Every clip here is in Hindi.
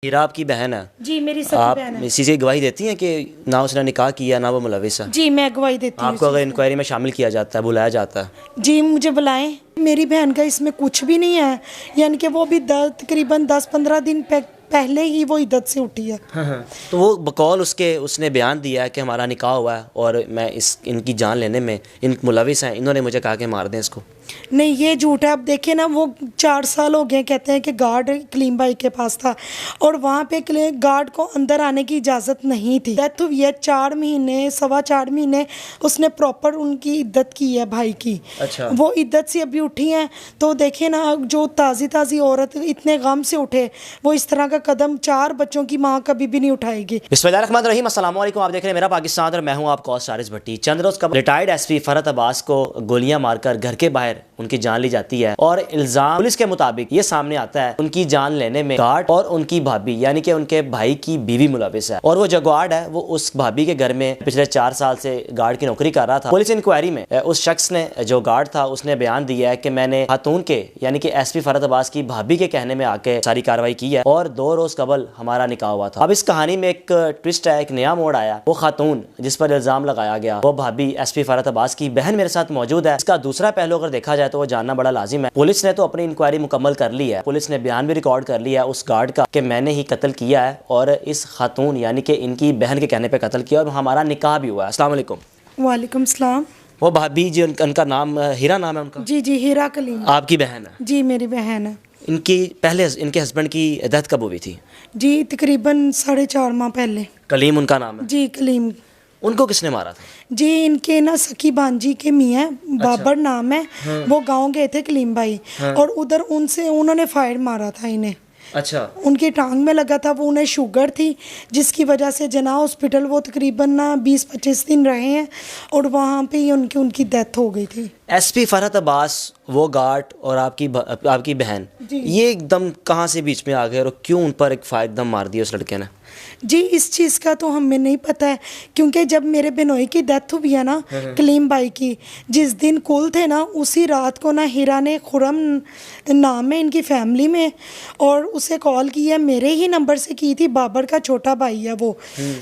हीरा आपकी बहन है जी, मेरी सगी आप बहन है। इसी से गवाही देती हैं कि ना उसने निकाह किया ना वो मुलविस है। जी, मैं गवाही देती हूँ। आपको अगर इंक्वायरी में शामिल किया जाता है, बुलाया जाता है? जी, मुझे बुलाएं। मेरी बहन का इसमें कुछ भी नहीं है, यानी कि वो भी तकरीबन 10-15 दिन पहले ही वो इद्दत से उठी है। तो वो बकौल उसने बयान दिया है कि हमारा निकाह हुआ है और मैं इनकी जान लेने में इन मुलविस हैं, इन्होंने मुझे कहा कि मार दें इसको। नहीं, ये झूठ है। आप देखें ना, वो 4 साल हो गए, कहते हैं कि गार्ड कलीम भाई के पास था और वहाँ पे गार्ड को अंदर आने की इजाज़त नहीं थी। डेथ हुई है 4 महीने 4.25 महीने उसने प्रॉपर उनकी इद्दत की है भाई की। अच्छा। वो इद्दत से अभी उठी हैं, तो देखें ना, जो ताज़ी औरत इतने गम से उठे, वो इस तरह का कदम 4 बच्चों की माँ कभी भी नहीं उठाएगी। बिस्मिल्लाहिर्रहमानिर्रहीम, अस्सलाम वालेकुम। आप देख रहे हैं मेरा पाकिस्तान और मैं हूं आपका होस्ट हारिस भट्टी। चंद रोज कबल रिटायर्ड एसपी फरहत अब्बास को गोलियां मारकर घर के बाहर उनकी जान ली जाती है और इल्जाम पुलिस के मुताबिक ये सामने आता है उनकी जान लेने में गार्ड और उनकी भाभी यानी कि उनके भाई की बीवी मुलविस है। और वो जो गार्ड है वो उस भाभी के घर में पिछले 4 साल से गार्ड की नौकरी कर रहा था। पुलिस इंक्वायरी में उस शख्स ने, जो गार्ड था, उसने बयान दिया है कि मैंने खातून के यानी कि एसपी फरहत अब्बास की भाभी के कहने में आके सारी कार्रवाई की है और 2 रोज कबल हमारा निकाह हुआ था। अब इस कहानी में एक ट्विस्ट है, एक नया मोड़ आया। वो खातून जिस पर इल्जाम लगाया गया, वो भाभी एसपी फरहत अब्बास की बहन मेरे साथ मौजूद है। इसका दूसरा पहलू अगर देखा जाए तो वो जानना बड़ा लाजिम है। पुलिस ने तो अपनी इंक्वायरी मुकम्मल कर ली है, पुलिस ने बयान भी रिकॉर्ड कर लिया है उस गार्ड का कि मैंने ही कत्ल किया है और इस खातून यानी कि इनकी बहन के कहने पे कत्ल किया और हमारा निकाह भी हुआ है। अस्सलाम वालेकुम। वालेकुम सलाम। वो भाभी जी, उनका नाम हीरा नाम है उनका? जी जी, हीरा कलीम। आपकी बहन है? जी, मेरी बहन है। इनके हस्बैंड की डेथ कब हुई थी? जी, तकरीबन 4.5 माह पहले। कलीम उनका नाम है? जी, कलीम। उनको किसने मारा था? जी, इनके ना सखी भांजी के मियाँ बाबर नाम है। वो गांव गए थे कलीम भाई और उधर उन्होंने फायर मारा था इन्हें। अच्छा। उनकी टांग में लगा था। वो उन्हें शुगर थी जिसकी वजह से जना हॉस्पिटल वो तकरीबन ना 20-25 दिन रहे हैं और वहाँ पे ही उनकी डेथ हो गई थी। एसपी फरहत अब्बास, वो गार्ड और आपकी बहन, ये एकदम कहाँ से बीच में आ गए और क्यों उन पर एक फायर दम मार दिया उस लड़के ने? जी, इस चीज़ का तो हमें नहीं पता है, क्योंकि जब मेरे बिनोई की डेथ हुई है ना कलीम भाई की, जिस दिन कुल थे ना, उसी रात को ना हीरा ने, खुरम नाम है इनकी फैमिली में, और उसे कॉल की है, मेरे ही नंबर से की थी। बाबर का छोटा भाई है वो।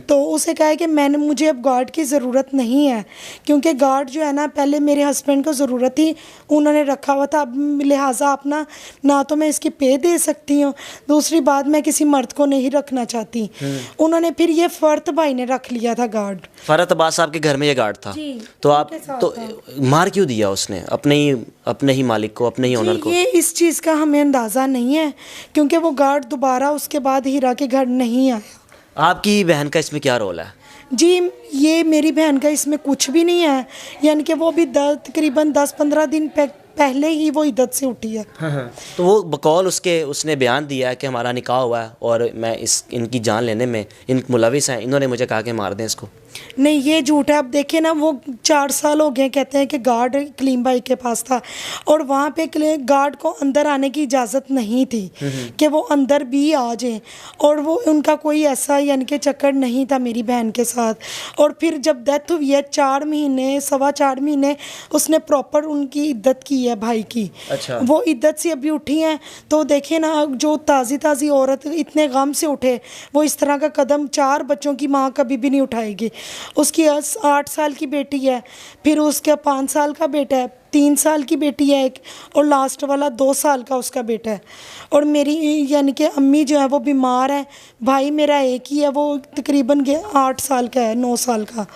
तो उसे कहा है कि मुझे अब गार्ड की ज़रूरत नहीं है, क्योंकि गार्ड जो है ना, पहले मेरे हस्बैंड को ज़रूरत थी, उन्होंने रखा हुआ था, अब लिहाजा अपना ना तो मैं इसकी पे दे सकती हूँ, दूसरी बात मैं किसी मर्द को नहीं रखना चाहती। उन्होंने फिर ये फरहत भाई ने रख लिया था गार्ड। फरहत अब्बास साहब के घर में ये गार्ड था? जी, तो आप तो मार क्यों दिया उसने अपने ही मालिक को, अपने ही ओनर को? ये इस चीज़ का हमें अंदाज़ा नहीं है, क्योंकि वो गार्ड दोबारा उसके बाद हीरा के घर नहीं आया। आपकी बहन का इसमें क्या रोल है? जी, ये मेरी बहन का इसमें कुछ भी नहीं है, यानी कि वो भी तकरीबन 10-15 दिन पहले ही वो इद्दत से उठी है। तो वो बकौल उसने बयान दिया है कि हमारा निकाह हुआ है और मैं इनकी जान लेने में इन मुलविस हैं, इन्होंने मुझे कहा कि मार दें इसको। नहीं, ये झूठ है। आप देखें ना, वो 4 साल हो गए, कहते हैं कि गार्ड कलीम भाई के पास था और वहाँ पे गार्ड को अंदर आने की इजाज़त नहीं थी कि वो अंदर भी आ जाए, और वो उनका कोई ऐसा यानी कि चक्कर नहीं था मेरी बहन के साथ। और फिर जब डेथ हुई है 4 महीने 4.25 महीने उसने प्रॉपर उनकी इद्दत की है भाई की। अच्छा। वो इद्दत से अभी उठी हैं, तो देखें ना, जो ताज़ी औरत इतने गम से उठे, वो इस तरह का कदम 4 बच्चों की माँ कभी भी नहीं उठाएगी। उसकी 8 साल की बेटी है, फिर उसका 5 साल का बेटा है, 3 साल की बेटी है एक, और लास्ट वाला 2 साल का उसका बेटा है। और मेरी यानी कि अम्मी जो है वो बीमार है। भाई मेरा एक ही है, वो तकरीबन 8 साल का है, 9 साल का।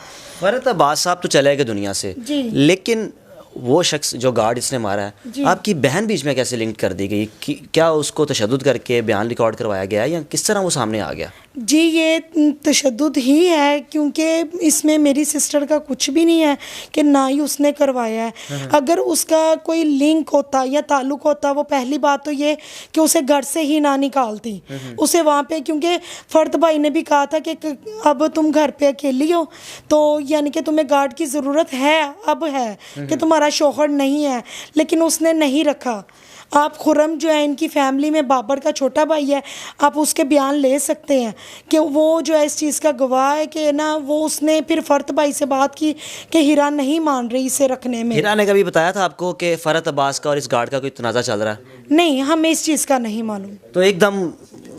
फरहत अब्बास साहब तो चले गए दुनिया से, लेकिन वो शख्स जो गार्ड इसने मारा है, आपकी बहन बीच में कैसे लिंक कर दी गई? क्या उसको तशद्दुद करके बयान रिकॉर्ड करवाया गया या किस तरह वो सामने आ गया? जी, ये तशद्दुद ही है, क्योंकि इसमें मेरी सिस्टर का कुछ भी नहीं है कि ना ही उसने करवाया है। अगर उसका कोई लिंक होता या ताल्लुक़ होता, वो पहली बात तो ये कि उसे घर से ही ना निकालती उसे वहाँ पे, क्योंकि फरहत भाई ने भी कहा था कि अब तुम घर पे अकेली हो, तो यानी कि तुम्हें गार्ड की ज़रूरत है, अब है कि तुम्हारा शौहर नहीं है, लेकिन उसने नहीं रखा। आप खुर्रम जो है इनकी फैमिली में बाबर का छोटा भाई है, आप उसके बयान ले सकते हैं कि वो जो है इस चीज़ का गवाह है कि ना वो उसने फिर फ़रत भाई से बात की कि हिरा नहीं मान रही इसे रखने में। हिरा ने कभी बताया था आपको कि फ़रत अब्बास का और इस गार्ड का कोई तनाज़ा चल रहा है? नहीं, हमें इस चीज़ का नहीं मालूम। तो एकदम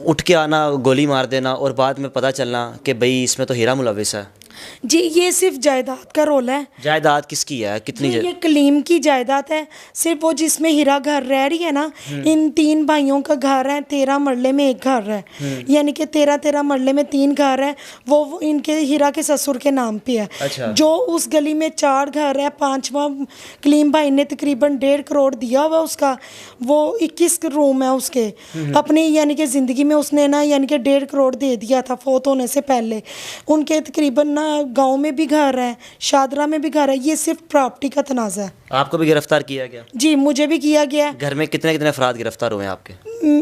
उठ के आना, गोली मार देना और बाद में पता चलना कि भाई इसमें तो हीरा मुलविस है। जी, ये सिर्फ जायदाद का रोल है। जायदाद किसकी है, कितनी ये कलीम की जायदाद है, सिर्फ वो जिसमें हीरा घर रह रही है ना, इन 3 भाइयों का घर है, 13 मरले में एक घर है, यानी कि 13 मरले में 3 घर है, वो इनके हीरा के ससुर के नाम पे है। अच्छा। जो उस गली में 4 घर है, 5वां कलीम भाई ने तकरीबन 1.5 करोड़ दिया हुआ उसका, वो 21 रूम है उसके अपनी, यानी कि ज़िंदगी में उसने ना यानी कि 1.5 करोड़ दे दिया था फौत होने से पहले। उनके तकरीबन ना गांव में भी घर है, शादरा में भी घर है, ये सिर्फ प्रॉपर्टी का तनाज़ा है। आपको भी गिरफ्तार किया गया? जी, मुझे भी किया गया है। घर में कितने कितने अफराद गिरफ्तार हुए हैं आपके?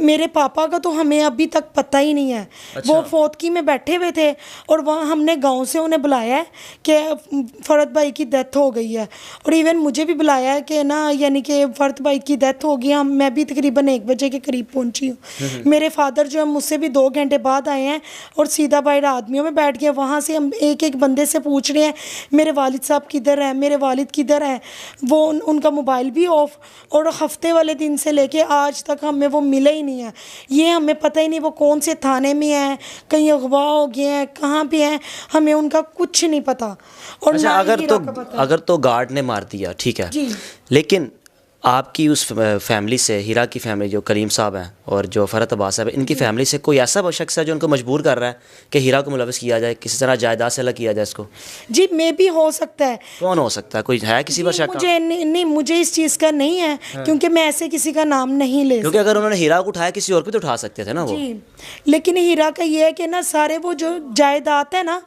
मेरे पापा का तो हमें अभी तक पता ही नहीं है। अच्छा। वो फौतकी में बैठे हुए थे और वहाँ हमने गांव से उन्हें बुलाया है कि फ़रत भाई की डेथ हो गई है, और इवन मुझे भी बुलाया है कि ना यानी कि फ़रत भाई की डेथ हो गई। मैं भी तकरीबन 1 बजे के करीब पहुंची हूँ। मेरे फादर जो है मुझसे भी 2 घंटे बाद आए हैं और सीधा बाहर आदमियों में बैठ गया। वहाँ से हम एक एक बंदे से पूछ रहे हैं मेरे वालिद साहब किधर है, मेरे वालिद किधर है। वो उनका मोबाइल भी ऑफ, और हफ्ते वाले दिन से लेके आज तक हमें वो मिले ही नहीं है। ये हमें पता ही नहीं वो कौन से थाने में हैं, कहीं अगवा हो गए हैं, कहाँ पे हैं, हमें उनका कुछ नहीं पता। और अच्छा, ना ही अगर हीरा तो का पता है। अगर तो गार्ड ने मार दिया, ठीक है, जी। लेकिन आपकी उस फैमिली से, हीरा की फैमिली जो करीम साहब हैं और जो फ़रत अब्बास साहब हैं, इनकी फैमिली से कोई ऐसा शख्स है जो उनको मजबूर कर रहा है कि हीरा को मुलविस किया जाए, किसी तरह जायदाद से अलग किया जाए इसको? जी, मे भी हो सकता है। कौन हो सकता है? कोई है किसी पर शक? मुझे नहीं, मुझे इस चीज़ का नहीं है, क्योंकि मैं ऐसे किसी का नाम नहीं ले क्योंकि अगर उन्होंने हीरा को उठाया किसी और को तो उठा सकते थे ना वो। जी, लेकिन हीरा का ये है कि ना सारे वो जो जायदाद है ना,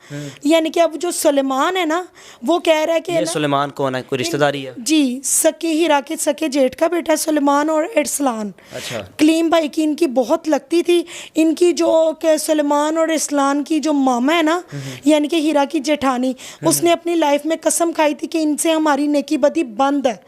यानी कि अब जो सुलेमान है ना, वो कह रहा है कि ये ना, सुलेमान कौन है, कोई रिश्तेदारी है? जी, सके हीरा के सके जेठ का बेटा सुलेमान और इरसलान। अच्छा। कलीम भाई की इनकी बहुत लगती थी। इनकी जो सुलेमान और इरसलान की जो मामा है ना, यानी कि हीरा की जेठानी, उसने अपनी लाइफ में कसम खाई थी कि इनसे हमारी नेकी बदी बंद है,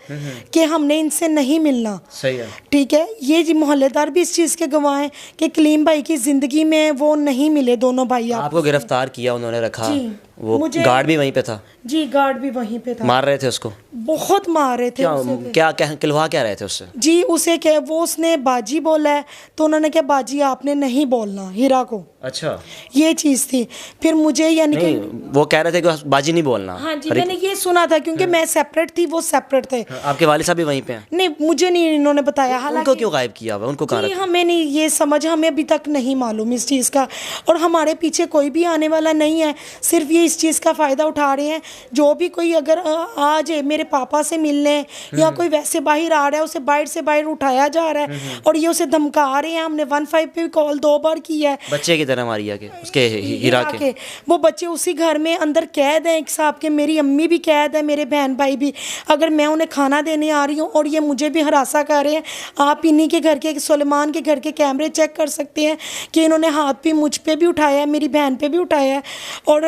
कि हमने इनसे नहीं मिलना। सही है। ठीक है, ये जी मोहल्लेदार भी इस चीज़ के गवाह हैं कि कलीम भाई की ज़िंदगी में वो नहीं मिले दोनों भाई। आपको गिरफ्तार किया उन्होंने, रखा, जी, वो मुझे- गार्ड भी वहीं पे था? जी, गार्ड भी वहीं पे था। मार रहे थे उसको? बहुत मार रहे थे क्या उसे। क्या कहलवा क्या रहे थे उससे? जी, उसे क्या, वो उसने बाजी बोला है तो उन्होंने क्या, बाजी आपने नहीं बोलना हीरा को, अच्छा। ये चीज़ थी। फिर मुझे यानी कि नहीं, वो कह रहे थे कि बाजी नहीं बोलना। हाँ जी, मैंने ये सुना था, क्योंकि मैं सेपरेट थी, वो सेपरेट थे। आपके वालिद साहब भी वहीं पे हैं? नहीं, मुझे नहीं इन्होंने बताया। उनको हालांकि क्यों गायब किया हुआ, उनको कहाँ जी, रखा? हमें नहीं ये समझ, हमें अभी तक नहीं मालूम इस चीज़ का, और हमारे पीछे कोई भी आने वाला नहीं है। सिर्फ ये इस चीज़ का फ़ायदा उठा रहे हैं। जो भी कोई अगर आ जाए मेरे पापा से मिलने, या कोई वैसे बाहर आ रहा है, उसे बाहर से बाहर उठाया जा रहा है, और ये उसे धमका रहे हैं। हमने 15 पे भी कॉल 2 बार की है। बच्चे की तरह मारी है उसके हीरा के? वो बच्चे उसी घर में अंदर कैद हैं एक साहब के, मेरी अम्मी भी कैद है, मेरे बहन भाई भी। अगर मैं उन्हें खाना देने आ रही हूँ और ये मुझे भी हरासा कर रहे हैं, आप इन्हीं के घर के, सुलेमान के घर के कैमरे चेक कर सकते हैं कि इन्होंने हाथ भी मुझ पे भी उठाया है, मेरी बहन पे भी उठाया है, और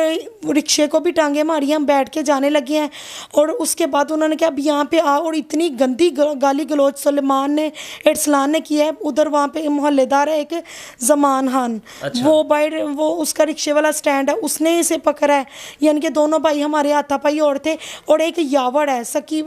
रिक्शे को भी टांगे मारी, हम बैठ के जाने लगे हैं। और उसके बाद उन्होंने क्या, अब यहाँ पे आ, और इतनी गंदी गाली गलौज सुलेमान ने, इरसलान ने किया है। उधर वहाँ पे मोहल्लेदार है एक जमान खान, वो बाहर, वो उसका रिक्शे वाला स्टैंड है, उसने इसे पकड़ा है। यानी कि दोनों भाई हमारे हाथापाई और थे। और एक यावड़ है सकी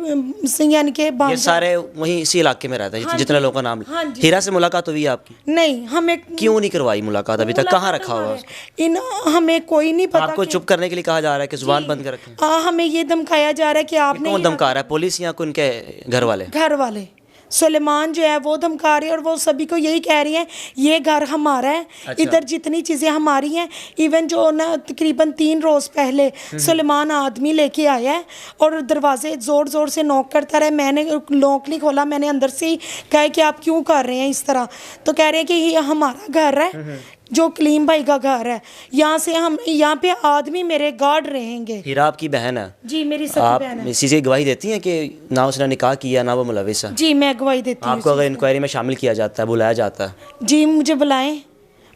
सिंह, यानी कि ये सारे वहीं इसी इलाके में रहता है? हाँ जितने जी, लोगों का नाम? हाँ जी। हीरा से मुलाकात हुई आपकी? नहीं, हमें क्यों नहीं करवाई मुलाकात अभी तक? कहाँ रखा हुआ? इन हमें कोई नहीं पता। आपको चुप करने के लिए कहा जा रहा है कि जुबान बंद कर रखें? हमें ये धमकाया जा रहा है कि आपने, कौन धमका रहा है, पुलिस या कोई उनके घर वाले? घर वाले। सुलेमान जो है वो धमका रहे हैं, और वो सभी को यही कह रही हैं ये घर हमारा है। अच्छा। इधर जितनी चीज़ें हमारी हैं। इवन जो ना तकरीबन 3 रोज़ पहले सुलेमान आदमी लेके आया है और दरवाजे ज़ोर ज़ोर से नॉक करता रहा। मैंने लॉक नहीं खोला, मैंने अंदर से ही कहा कि आप क्यों कर रहे हैं इस तरह। तो कह रहे हैं कि ये हमारा घर है, जो कलीम भाई का घर है, यहाँ से हम, यहाँ पे आदमी मेरे गार्ड रहेंगे। हीरा आपकी बहन है? जी, मेरी सगी आप बहन है। इसी से गवाही देती हैं कि ना उसने निकाह किया ना वो मुलविस है? जी, मैं गवाही देती हूँ। आपको अगर इंक्वायरी में शामिल किया जाता है, बुलाया जाता है? जी, मुझे बुलाएं,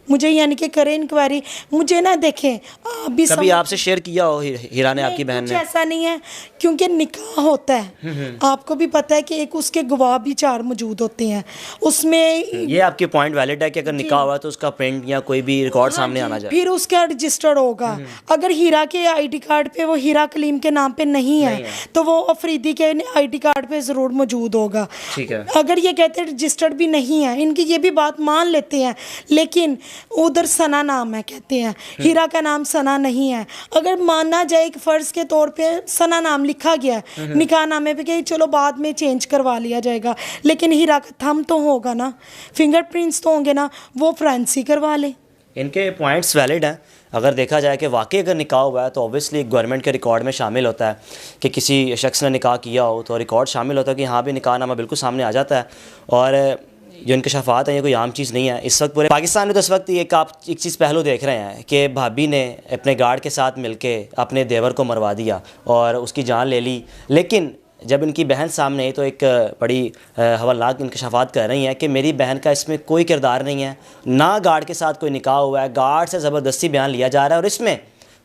मुझे यानी कि करें इंक्वायरी। मुझे ना देखें अभी कभी आपसे शेयर किया हो हीरा ने, आपकी बहन कुछ ने? ऐसा नहीं है, क्योंकि निकाह होता है, आपको भी पता है कि एक उसके गवाह भी 4 मौजूद होते हैं उसमें। ये आपकी पॉइंट वैलिड है कि अगर निकाह हुआ तो उसका प्रिंट या कोई भी रिकॉर्ड सामने आना चाहिए, फिर उसका रजिस्टर्ड होगा। अगर हीरा के आईडी कार्ड पे वो हीरा कलीम के नाम पे नहीं है तो वो अफरीदी के आईडी कार्ड पे ज़रूर मौजूद होगा। ठीक है। अगर ये कहते हैं रजिस्टर्ड भी नहीं है, इनकी ये भी बात मान लेते हैं, लेकिन उधर सना नाम है, कहते हैं हीरा का नाम सना नहीं है। अगर माना जाए कि फ़र्ज़ के तौर पे सना नाम लिखा गया है निकाह नामे पे कि चलो बाद में चेंज करवा लिया जाएगा, लेकिन हीरा का थंब तो होगा ना, फिंगरप्रिंट्स तो होंगे ना, वो फोरेंसिक करवा ले। इनके पॉइंट्स वैलिड हैं। अगर देखा जाए कि वाकई अगर निकाह हुआ है तो ऑब्वियसली गवर्नमेंट के रिकॉर्ड में शामिल होता है कि किसी शख्स ने निकाह किया हो तो रिकॉर्ड शामिल होता है कि हाँ भी निकाह नामा बिल्कुल सामने आ जाता है। और जो इंकशाफात हैं ये कोई आम चीज़ नहीं है। इस वक्त पूरे पाकिस्तान में तो इस वक्त एक चीज़ पहलू देख रहे हैं कि भाभी ने अपने गार्ड के साथ मिलके अपने देवर को मरवा दिया और उसकी जान ले ली, लेकिन जब इनकी बहन सामने आई तो एक बड़ी हवालात इंकशाफात कर रही हैं कि मेरी बहन का इसमें कोई किरदार नहीं है, ना गार्ड के साथ कोई निकाह हुआ है, गार्ड से ज़बरदस्ती बयान लिया जा रहा है। और इसमें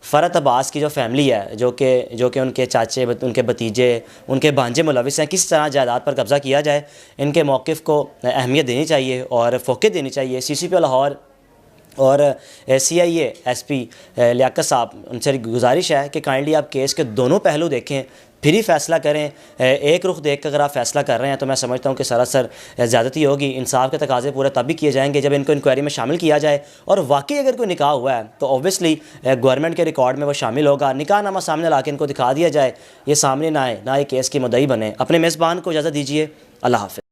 फ़रत अब्बास की जो फैमिली है, जो कि उनके चाचे, उनके भतीजे, उनके भांजे मुलविस हैं, किस तरह जायदाद पर कब्ज़ा किया जाए, इनके मौक़िफ़ को अहमियत देनी चाहिए और फ़ोक़े देनी चाहिए। CCP लाहौर और CIA SP लियाकत साहब, उनसे गुजारिश है कि काइंडली आप केस के दोनों पहलू देखें, फिर ही फ़ैसला करें। एक रुख देख कर अगर आप फ़ैसला कर रहे हैं तो मैं समझता हूँ कि सरासर ज़्यादती होगी। इंसाफ के तकाज़े पूरे तभी किए जाएंगे जब इनको इंक्वायरी में शामिल किया जाए, और वाकई अगर कोई निकाह हुआ है तो ऑब्वियसली गवर्नमेंट के रिकॉर्ड में वो शामिल होगा। निकाह नामा सामने ला के इनको दिखा दिया जाए, ये सामने ना आए, ना ये केस की मुद्दई बने। अपने मेज़बान को इजाज़त दीजिए। अल्लाह हाफ़िज़।